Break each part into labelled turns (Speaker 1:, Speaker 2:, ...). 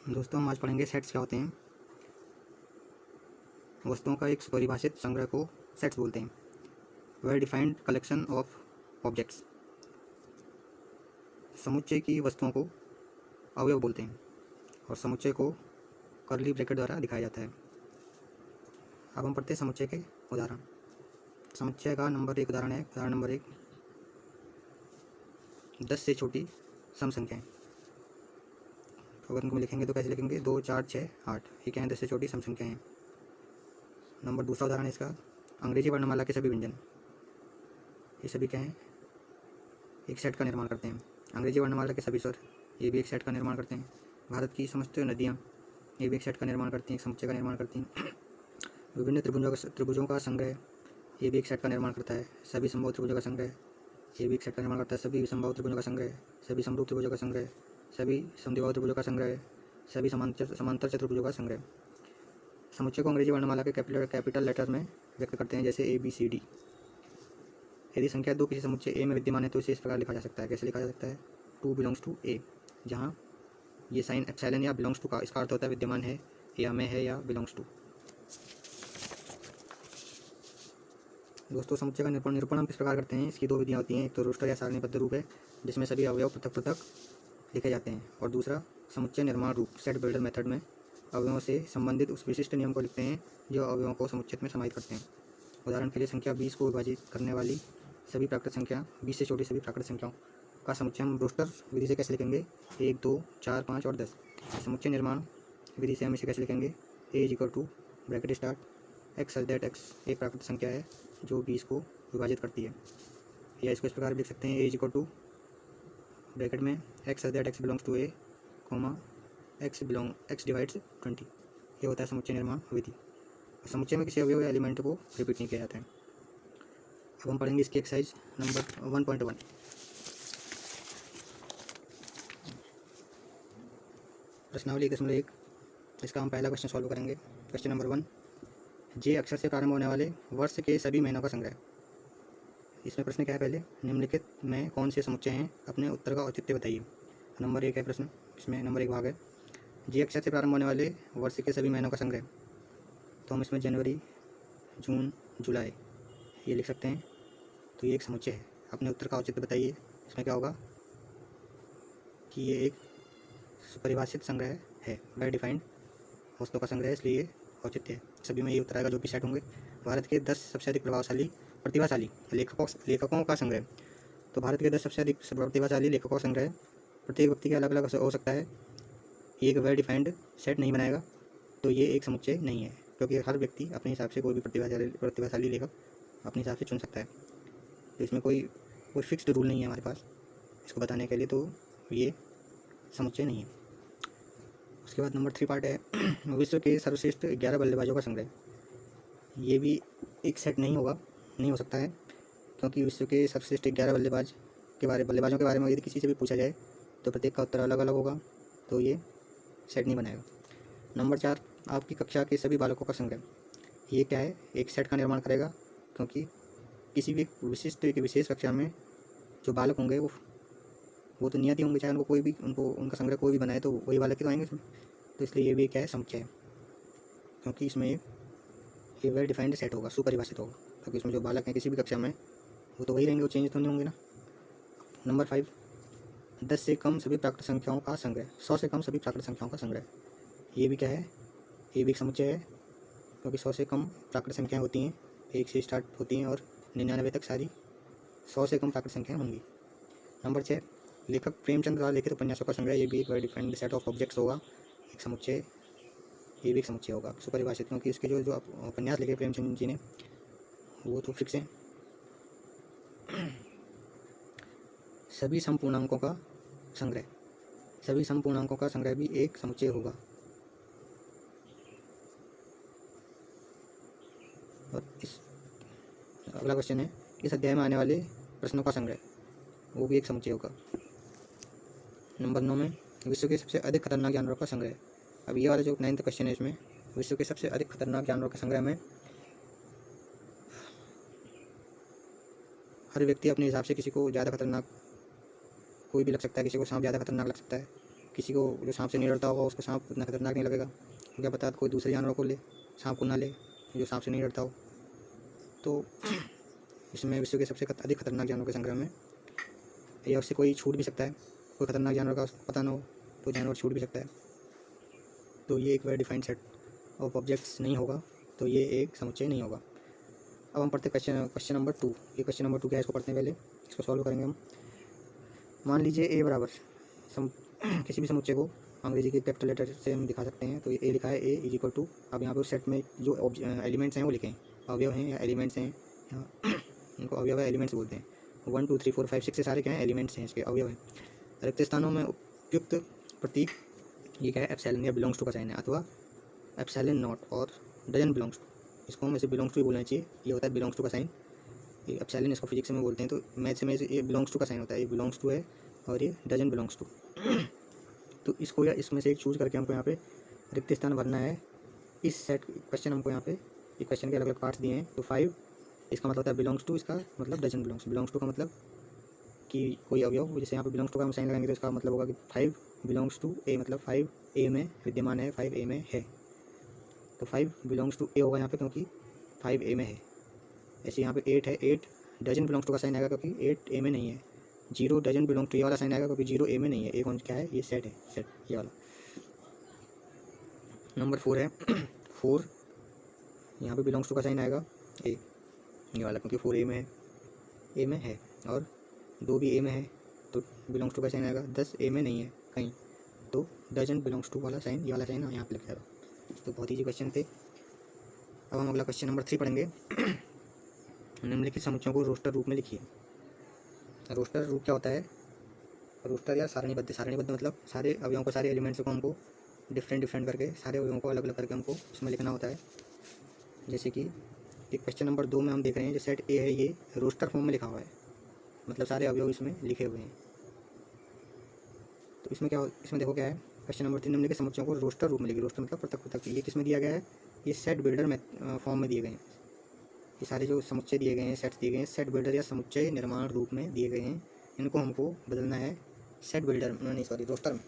Speaker 1: दोस्तों हम आज पढ़ेंगे सेट्स क्या होते हैं। वस्तुओं का एक परिभाषित संग्रह को सेट्स बोलते हैं। Well defined collection of objects. समुच्चय की वस्तुओं को अवयव बोलते हैं और समुच्चय को कर्ली ब्रैकेट द्वारा दिखाया जाता है। अब हम पढ़ते हैं समुच्चय के उदाहरण। समुच्चय का नंबर एक उदाहरण है। उदाहरण नंबर एक, 10 से छोटी सम संख्याएं। तो अगर इनको लिखेंगे तो कैसे लिखेंगे? 2, 4, 6, 8। ये क्या है? 10 से छोटी सम संख्याएं हैं। नंबर दूसरा उदाहरण है इसका, अंग्रेजी वर्णमाला के सभी व्यंजन। ये सभी क्या हैं? एक सेट का निर्माण करते हैं। अंग्रेजी वर्णमाला के सभी स्वर, ये भी एक सेट का निर्माण करते हैं। भारत की समस्त नदियाँ, ये भी एक सेट का निर्माण करती हैं, समुच्चय का निर्माण करती हैं। विभिन्न त्रिभुजों का संग्रह, ये भी एक सेट का निर्माण करता है। सभी संभव त्रिभुजों का संग्रह, ये भी एक सेट का निर्माण करता है। सभी विसंभव त्रिभुजों का संग्रह, सभी समरूप त्रिभुजों का संग्रह, सभी समद्विबाहु त्रिभुजों का संग्रह, सभी समांतर चतुर्भुजों का संग्रह। समुच्चय को अंग्रेजी वर्णमाला के कैपिटल लेटर में व्यक्त करते हैं, जैसे ABCD। यदि संख्या 2 किसी समुच्चय A में विद्यमान है तो इसे इस प्रकार लिखा जा सकता है। कैसे लिखा जा सकता है? 2 बिलोंग्स टू A, जहाँ ये साइन एप्सिलॉन या बिलोंग्स टू का इसका अर्थ होता है विद्यमान है या में है या बिलोंग्स टू। दोस्तों समुच्चय का निरूपण हम किस प्रकार करते हैं? इसकी 2 विधियाँ होती हैं। एक तो रोस्टर या सारणीबद्ध रूप है, जिसमें सभी अवयव पृथक पृथक लिखे जाते हैं, और दूसरा समुच्चय निर्माण रूप, सेट बिल्डर मेथड में अवयवों से संबंधित उस विशिष्ट नियम को लिखते हैं जो अवयवों को समुच्चय में समाहित करते हैं। उदाहरण के लिए, संख्या 20 को विभाजित करने वाली सभी प्राकृत संख्या, 20 से छोटी सभी प्राकृत संख्याओं का समुच्चय हम रोस्टर विधि से कैसे लिखेंगे? 1, 2, 4, 5 और 10। समुच्चय निर्माण विधि से हम इसे कैसे लिखेंगे? A = bracket start x such that x एक प्राकृत संख्या है जो 20 को विभाजित करती है। या इसको इस प्रकार लिख सकते हैं, A = ब्रैकेट में x such that x belongs to A, x divides 20। ये होता है समुच्चय निर्माण विधि। समुच्चय में किसी अवयव या एलिमेंट को रिपीट नहीं किया जाता है। अब हम पढ़ेंगे इसकी एक्सरसाइज नंबर 1.1। प्रश्नावली 1.1। इसका हम पहला क्वेश्चन सॉल्व करेंगे। क्वेश्चन नंबर 1, J अक्षर से प्रारंभ होने वाले वर्ष के सभी महीनों का संग्रह। इसमें प्रश्न क्या है? पहले, निम्नलिखित में कौन से समुच्चय हैं? अपने उत्तर का औचित्य बताइए। नंबर 1 है प्रश्न, इसमें नंबर 1 भाग है, J अक्षर से प्रारंभ होने वाले वर्ष के सभी महीनों का संग्रह। तो हम इसमें जनवरी, जून, जुलाई ये लिख सकते हैं। तो ये एक समुच्चय है। अपने उत्तर का औचित्य बताइए। इसमें क्या होगा कि ये एक सुपरिभाषित संग्रह है, वेल डिफाइंड वस्तुओं का संग्रह है, इसलिए ये औचित्य है। सभी में ये उत्तर आएगा जो कि सेट होंगे। भारत के 10 सबसे अधिक प्रतिभाशाली लेखकों का संग्रह। तो भारत के 10 सबसे अधिक प्रतिभाशाली लेखकों का संग्रह प्रत्येक व्यक्ति के अलग अलग हो सकता है। ये एक वेल डिफाइंड सेट नहीं बनाएगा, तो ये एक समुच्चय नहीं है, क्योंकि हर व्यक्ति अपने हिसाब से कोई भी प्रतिभाशाली लेखक अपने हिसाब से चुन सकता है। तो इसमें कोई फिक्स्ड रूल नहीं है हमारे पास इसको बताने के लिए, तो ये समुच्चय नहीं है। उसके बाद नंबर 3 पार्ट है, विश्व के सर्वश्रेष्ठ 11 बल्लेबाजों का संग्रह। ये भी एक सेट नहीं हो सकता है, क्योंकि विश्व के सर्वश्रेष्ठ 11 बल्लेबाजों के बारे में यदि किसी से भी पूछा जाए तो प्रत्येक का उत्तर अलग अलग होगा, तो ये सेट नहीं बनेगा। नंबर 4, आपकी कक्षा के सभी बालकों का संग्रह। ये क्या है? एक सेट का निर्माण करेगा, क्योंकि किसी भी विशेष कक्षा में जो बालक होंगे वो तो नियत ही होंगे, चाहे उनका संग्रह कोई भी बनाए तो वही बालक ही तो आएंगे इसमें। तो इसलिए ये भी क्या है? समुच्चय है, क्योंकि इसमें ये वेल डिफाइंड सेट होगा, सुपरिभाषित होगा, क्योंकि इसमें जो बालक हैं किसी भी कक्षा में वो तो वही रहेंगे, वो चेंज तो नहीं होंगे ना। नंबर 5, 10 से कम सभी प्राकृत संख्याओं का संग्रह। 100 से कम सभी प्राकृत संख्याओं का संग्रह। ये भी क्या है? ये भी एक समुच्चय है, क्योंकि 100 से कम प्राकृत संख्याएँ होती हैं, 1 से स्टार्ट होती हैं और 99 तक सारी 100 से कम प्राकृत संख्याएँ होंगी। नंबर 6, लेखक प्रेमचंद द्वारा लिखित उपन्यासों का संग्रह। ये भी एक well defined set of objects होगा, एक समुच्चय। ये भी एक समुच्चय होगा सुपरिभाषित, क्योंकि इसके जो उपन्यास लिखे प्रेमचंद जी ने वो तो फिक्स हैं। सभी समपूर्णांकों का संग्रह। सभी समपूर्णांकों का संग्रह भी एक समुच्चय होगा। और इस अगला क्वेश्चन है, इस अध्याय में आने वाले प्रश्नों का संग्रह, वो भी एक समुच्चय होगा। नंबर 9 में, विश्व के सबसे अधिक खतरनाक जानवरों का संग्रह। अब ये वाला जो 9th क्वेश्चन है, इसमें विश्व के सबसे अधिक खतरनाक जानवरों के संग्रह में हर व्यक्ति अपने हिसाब से किसी को ज़्यादा खतरनाक कोई भी लग सकता है। किसी को सांप ज़्यादा खतरनाक लग सकता है, किसी को जो सांप से नहीं डरता होगा उसको सांप उतना खतरनाक नहीं लगेगा, क्या पता कोई दूसरे जानवर को ले, सांप को ना ले जो सांप से नहीं डरता हो। तो इसमें विश्व के सबसे अधिक खतरनाक जानवर के संग्रह में या उससे कोई छूट भी सकता है, कोई खतरनाक जानवर का उसको पता ना हो तो जानवर छूट भी सकता है। तो ये एक well defined set of objects नहीं होगा, तो ये एक समुच्चय नहीं होगा। अब हम पढ़ते क्वेश्चन नंबर 2। ये क्वेश्चन नंबर 2 क्या है इसको पढ़ते हैं, पहले इसको सॉल्व करेंगे हम। मान लीजिए ए बराबर किसी भी समुच्चय को अंग्रेजी के कैपिटल लेटर से हम दिखा सकते हैं। तो ये ए लिखा है, ए इज इक्वल टू, अब यहाँ पर सेट में जो एलिमेंट्स हैं वो लिखें, अवयव हैं या एलिमेंट्स हैं, यहाँ इनको अवयव या एलिमेंट्स बोलते हैं। 1 2 3 4 5 6 से सारे क्या हैं, एलिमेंट्स हैं, इसके अवयव हैं। रिक्त स्थानों में उपयुक्त प्रतीक ये क्या है, एप्सिलॉन या बिलोंग्स टू का साइन है, अथवा एप्सिलॉन नॉट और डजन बिलोंग्स टू, इसको हम ऐसे बिलोंग्स टू ही बोलना चाहिए। ये होता है बिलोंग्स टू का साइन, ये एप्सिलॉन इसको फिजिक्स में बोलते हैं, तो मैथ्स में ये बिलोंग्स टू का साइन होता है, ये बिलोंग्स टू है और ये डजन बिलोंग्स टू। तो इसको या इसमें से एक चूज करके हमको यहाँ पे रिक्त स्थान भरना है। इस सेट क्वेश्चन हमको यहाँ पे ये क्वेश्चन के अलग अलग पार्ट्स दिए हैं। तो 5 इसका मतलब होता है बिलोंग्स टू, इसका मतलब डजन बिलोंग्स टू का मतलब कि कोई अवयव, जैसे यहाँ पे बिलोंग्स टू का हम साइन लगाएंगे तो इसका मतलब होगा कि 5 बिलोंग्स टू ए, मतलब 5 ए में विद्यमान है, 5 ए में है। तो 5 बिलोंग्स टू ए होगा यहाँ पे क्योंकि 5 ए में है। ऐसे यहाँ पे 8 है, 8 डजन बिलोंग्स टू का साइन आएगा क्योंकि 8 ए में नहीं है। 0 डजन बिलोंग टू ये वाला साइन आएगा क्योंकि 0 ए में नहीं है। ए कौन क्या है, ये सेट है, सेट ये वाला। नंबर 4 है 4 यहाँ पे बिलोंग्स टू का साइन आएगा ए, ये वाला, क्योंकि 4 ए में है, ए में है, और 2 भी ए में है तो बिलोंग्स टू का साइन आएगा। 10 ए में नहीं है कहीं, तो डजन बिलोंग्स टू वाला साइन, ये वाला साइन यहाँ पे लिख जाएगा। तो बहुत ईजी क्वेश्चन थे। अब हम अगला क्वेश्चन नंबर 3 पढ़ेंगे। निम्नलिखित समुच्चयों को रोस्टर रूप में लिखिए। रोस्टर रूप क्या होता है, रोस्टर या सारणीबद्ध मतलब सारे अवयवों को, सारे एलिमेंट्स को हमको डिफरेंट करके, सारे अवयवों को अलग अलग करके हमको इसमें लिखना होता है। जैसे कि क्वेश्चन नंबर 2 में हम देख रहे हैं जो सेट ए है, ये रोस्टर फॉर्म में लिखा हुआ है, मतलब सारे अवयव इसमें लिखे हुए हैं। तो इसमें क्या इसमें देखो क्या है, क्वेश्चन नंबर 3 निम्नलिखित समुच्चयों को रोस्टर रूप में लिखिए। रोस्टर मतलब पृथक पृथक। ये किस में दिया गया है, ये सेट बिल्डर में फॉर्म में दिए गए हैं। ये सारे जो समुच्चय दिए गए हैं, सेट्स दिए गए हैं, सेट बिल्डर या समुच्चय निर्माण रूप में दिए गए हैं। इनको हमको बदलना है सेट बिल्डर नहीं सॉरी रोस्टर में।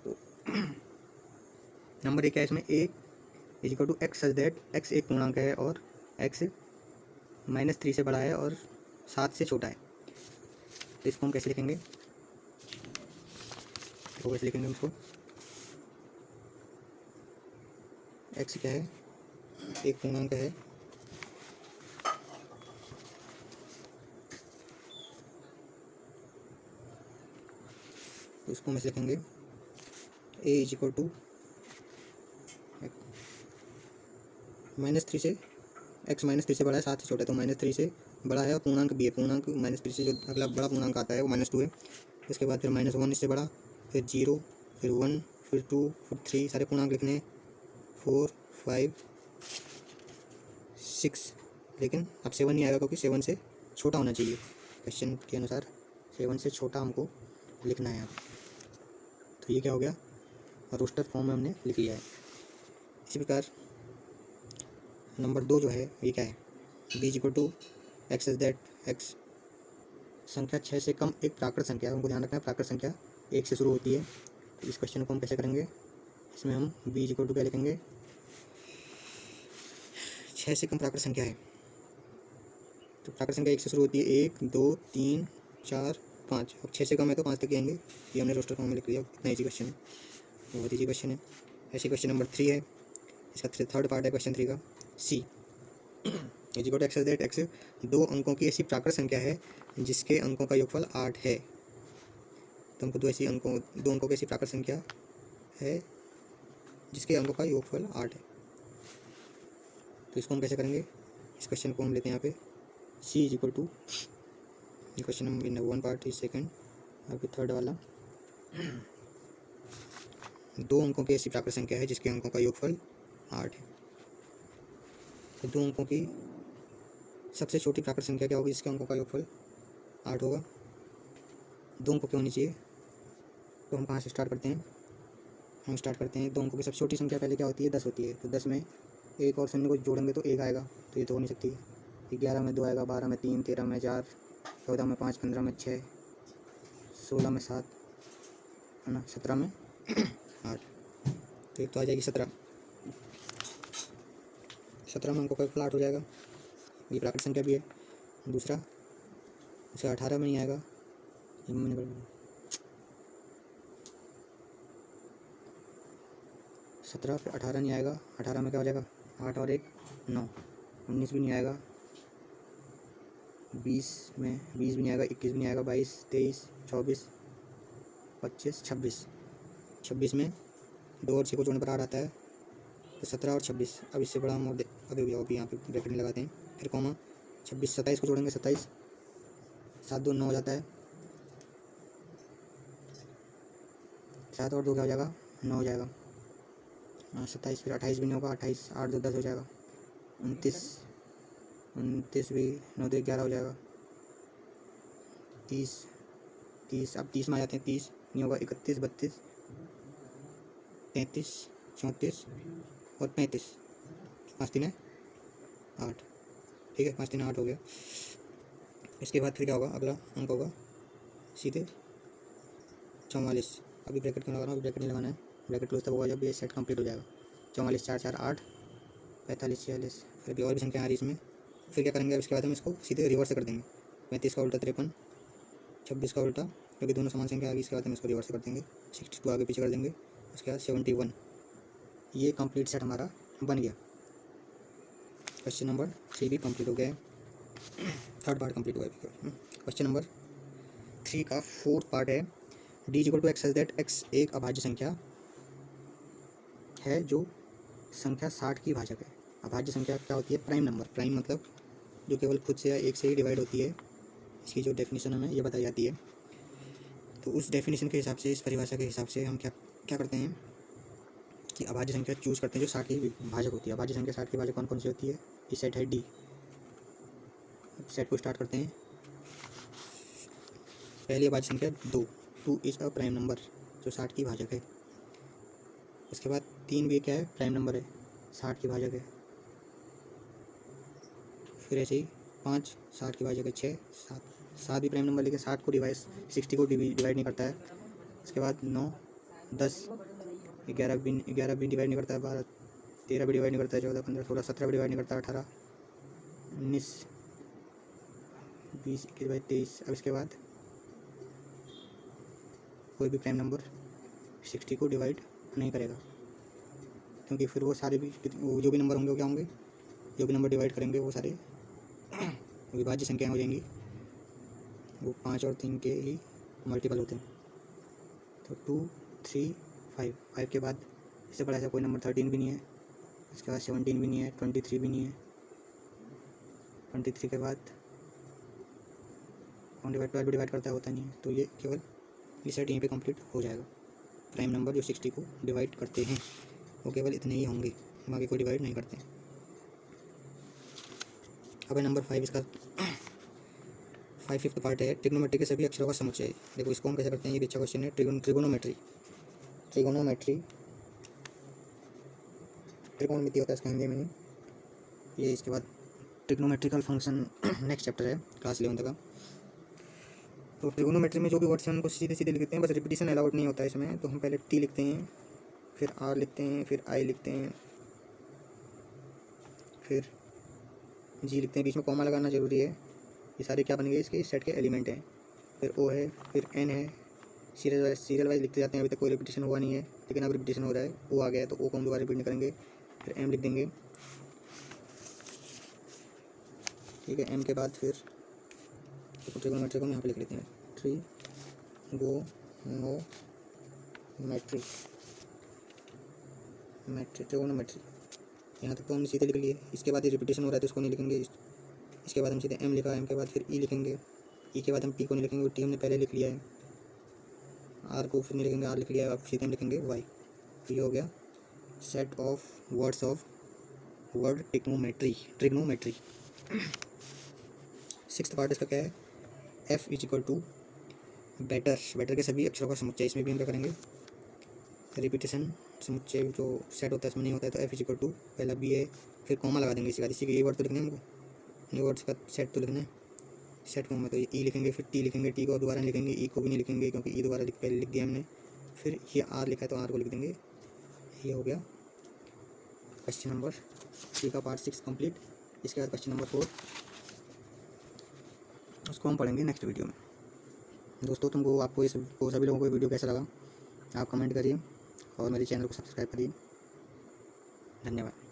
Speaker 1: तो नंबर 1 क्या है इसमें, A is equal to x such that x एक पूर्णांक है और एक्स -3 से बड़ा है और 7 से छोटा है। तो इसको हम कैसे लिखेंगे, तो कैसे लिखेंगे उसको, एक्स क्या है, एक पूर्णांक है तो इसको हम ऐसे लिखेंगे, ए इज इक्वल टू -3 से, एक्स -3 से बड़ा है, 7 से छोटा है, तो -3 से बड़ा है और पूर्णांक भी है। पूर्णांक -3 से जो अगला बड़ा पूर्णांक आता है वो -2 है। इसके बाद फिर -1 इससे बड़ा, फिर 0, फिर 1, फिर 2, फिर 3, सारे पूर्णांक लिखने हैं, 4 5 6, लेकिन अब 7 नहीं आएगा क्योंकि 7 से छोटा होना चाहिए। क्वेश्चन के अनुसार 7 से छोटा हमको लिखना है। तो ये क्या हो गया, रोस्टर फॉर्म में हमने लिख लिया है। इसी प्रकार नंबर 2 जो है ये क्या है, B equal to X is that X, संख्या 6 से कम एक प्राकृत संख्या है। हमको ध्यान रखना है प्राकृत संख्या 1 से शुरू होती है। तो इस क्वेश्चन को हम कैसे करेंगे, इसमें हम बी इक्वल टू क्या लिखेंगे, 6 से कम प्राकृत संख्या है तो प्राकृत संख्या 1 से शुरू होती है, 1 2 3 4 5, अब 6 से कम है तो 5 तक आएंगे। ये हमने रोस्टर फॉर्म में लिख लिया। इतना ईजी क्वेश्चन है, बहुत ईजी क्वेश्चन है। ऐसे क्वेश्चन नंबर 3 है, इसका थर्ड पार्ट है क्वेश्चन 3 का, C is equal to x that x 2 अंकों की ऐसी प्राकृत संख्या है जिसके अंकों का योगफल 8 है। तो हमको 2 अंकों की ऐसी प्राकृत संख्या है जिसके अंकों का योगफल 8 है। तो इसको हम कैसे करेंगे, इस क्वेश्चन को हम लेते हैं यहाँ पे, C is equal to, question number 1 part is second, अभी थर्ड वाला, 2 अंकों की ऐसी प्राकृत संख्या है जिसके अंकों का योगफल 8 है। तो 2 अंकों की सबसे छोटी प्राकृत संख्या क्या होगी जिसके अंकों का योगफल 8 होगा। 2 अंकों की होनी चाहिए। तो हम कहाँ से स्टार्ट करते हैं, हम स्टार्ट करते हैं 2 अंकों की सबसे छोटी संख्या पहले क्या होती है, 10 होती है। तो 10 में एक और शून्य को जोड़ेंगे तो 1 आएगा, तो ये तो हो नहीं सकती है। 11 में 2 आएगा, 12 में 3, 13 में 4, 14 में 5, 15 में 6, 16 में 7 है ना, 17 में 8। तो एक तो आ जाएगी 17। 17 में अंकों का फल 8 हो जाएगा, ये प्राकृत संख्या भी है। दूसरा उसे 18 में नहीं आएगा, 17 फिर 18 नहीं आएगा। 18 में क्या हो जाएगा, 8 और 1 9। 19 भी नहीं आएगा, 20 में 20 भी नहीं आएगा, 21 भी नहीं आएगा, 22 23 24 25 26। 26 में 2 और 6 को जोड़ने पर 8 आता है, तो 17 और 26। अब इससे बड़ा हम और अभी यहाँ पे ब्रैकेट नहीं लगाते हैं, फिर कॉमा 26 27 को जोड़ेंगे, 27 7 2 9 हो जाता है, 7 और 2 क्या हो जाएगा, 9 हो जाएगा। 27 फिर 28 भी नहीं होगा, 28 8 2 10 हो जाएगा। 29 भी 9 2 11 हो जाएगा। 30 अब 30 में आ जाते हैं, 30 नहीं होगा, 31 32 33 34 और 35। 5 3 8, ठीक है, 5 3 8 हो गया। इसके बाद फिर क्या होगा, अगला अंक होगा सीधे 44। अभी ब्रैकेट क्यों लगा रहा हूँ, ब्रैकेट नहीं लगाना है, ब्रैकेट क्लोज तब होगा जब ये सेट कंप्लीट हो जाएगा। 44 4 4 8 45 46। फिर भी और भी संख्या आ रही इसमें, फिर क्या करेंगे, उसके बाद हम इसको सीधे रिवर्स कर देंगे। 35 का उल्टा 53, 26 का उल्टा, क्योंकि दोनों समान संख्या आ गई, इसके बाद हम इसको रिवर्स कर देंगे, 62 आगे पीछे कर देंगे, उसके बाद 71। ये कंप्लीट सेट हमारा बन गया। क्वेश्चन नंबर 3 भी कंप्लीट हो गया है, थर्ड पार्ट कंप्लीट हुआ है। क्वेश्चन नंबर 3 का फोर्थ पार्ट है, D equal to x such that x एक अभाज्य संख्या है जो संख्या 60 की भाजक है। अभाज्य संख्या क्या होती है, प्राइम नंबर। प्राइम मतलब जो केवल खुद से या एक से ही डिवाइड होती है, इसकी जो डेफिनेशन हमें ये बताई जाती है। तो उस डेफिनेशन के हिसाब से, इस परिभाषा के हिसाब से हम क्या करते हैं कि अभाज्य संख्या चूज़ करते हैं जो 60 की भाजक होती है। अभाज्य संख्या 60 की भाजक कौन कौन सी होती है, ये सेट है डी। सेट को स्टार्ट करते हैं। पहली अभाज्य संख्या 2 इज अ प्राइम नंबर जो 60 की भाजक है। उसके बाद 3 भी क्या है, प्राइम नंबर है, 60 की भाजक है। फिर ऐसे ही 5 60 की भाजक है, 6 7 भी प्राइम नंबर, लेकिन 60 को 60 को डिवाइड नहीं करता है। उसके बाद 9 10 11 भी डिवाइड नहीं करता है, 12 13 भी डिवाइड नहीं करता है, 14 15 16 17 भी डिवाइड नहीं करता है, 18 19 20 21 22 23। अब इसके बाद कोई भी प्राइम नंबर 60 को डिवाइड नहीं करेगा, क्योंकि फिर वो सारे भी जो भी नंबर होंगे वो क्या होंगे, जो भी नंबर डिवाइड करेंगे वो सारे विभाज्य संख्याएं हो जाएंगी, वो 5 और 3 के ही मल्टीपल होते हैं। तो 2 3 5 के बाद इससे बड़ा ऐसा कोई नंबर 13 भी नहीं है, इसके बाद 17 भी नहीं है, 23 भी नहीं है। 23 के बाद 12 डिवाइड करता है, होता नहीं है। तो ये केवल ये सेट यहीं पे कंप्लीट हो जाएगा। प्राइम नंबर जो 60 को डिवाइड करते हैं वो केवल इतने ही होंगे, बाकी कोई डिवाइड नहीं करते। अब है नंबर 5, इसका 5th पार्ट है, ट्रिग्नोमेट्री के सभी अक्षरों का समुच्चय। देखो इसको हम कैसे करते हैं, ये भी अच्छा क्वेश्चन है। ट्रिगोनोमेट्री त्रिकोणमिति होता है इसका हिंदी में। ये इसके बाद ट्रिग्नोमेट्रिकल फंक्शन नेक्स्ट चैप्टर है क्लास 11 का। तो ट्रिगोनोमेट्री में जो भी वर्ड्स हैं उनको सीधे सीधे लिखते हैं, बस रिपीटिशन अलाउड नहीं होता है इसमें। तो हम पहले टी लिखते हैं, फिर आर लिखते हैं, फिर आई लिखते हैं, फिर जी लिखते हैं, बीच में कॉमा लगाना जरूरी है। ये सारे क्या बन गए, इसके सेट के एलिमेंट हैं। फिर ओ है, फिर एन है, सीरियल वाइज लिखते जाते हैं। अभी तक कोई रिपीटिशन हुआ नहीं है, लेकिन अब रिपीटिशन हो रहा है। ओ आ गया है तो ओ को हम दोबारा रिपीट नहीं करेंगे। फिर एम लिख देंगे, ठीक है। एम के बाद फिर ट्रिगोनोमेट्री को हम यहाँ पे लिख लेते हैं, ट्रिगोनोमेट्री। यहाँ तक तो हमने सीधे लिख लिए। इसके बाद ये रिपीटेशन हो रहा है तो इसको नहीं लिखेंगे। इसके बाद हम सीधे एम लिखा, एम के बाद फिर ई लिखेंगे, ई के बाद हम टी को नहीं लिखेंगे, टी हमने पहले लिख लिया है। आर को फिर नहीं लिखेंगे, आर लिख लिया है, अब सीधे हम लिखेंगे वाई। तो ये हो गया set of words of word trigonometry. 6th part इसका क्या है, F is equal to better के सभी अक्षरों का समुच्चय। इसमें भी हम क्या करेंगे, रिपीटेशन समुच्चय जो सेट होता है इसमें नहीं होता है। तो एफ इज इक्वल टू पहला बी है, फिर कॉमा लगा देंगे। इसके बाद इसी के ये वर्ड तो लिखने हैं हमको, ये वर्ड्स का सेट तो लिखना है, सेट कॉमा। तो ई लिखेंगे, फिर टी लिखेंगे, टी को दोबारा नहीं लिखेंगे, ई को भी नहीं लिखेंगे क्योंकि ई दोबारा पहले लिख दिया हमने। फिर ये आर लिखा है तो आर को लिख देंगे। ये हो गया क्वेश्चन नंबर 3 का पार्ट 6 कंप्लीट। इसके बाद क्वेश्चन नंबर 4 उसको हम पढ़ेंगे नेक्स्ट वीडियो में। दोस्तों आपको सभी लोगों को वीडियो कैसा लगा आप कमेंट करिए और मेरे चैनल को सब्सक्राइब करिए। धन्यवाद।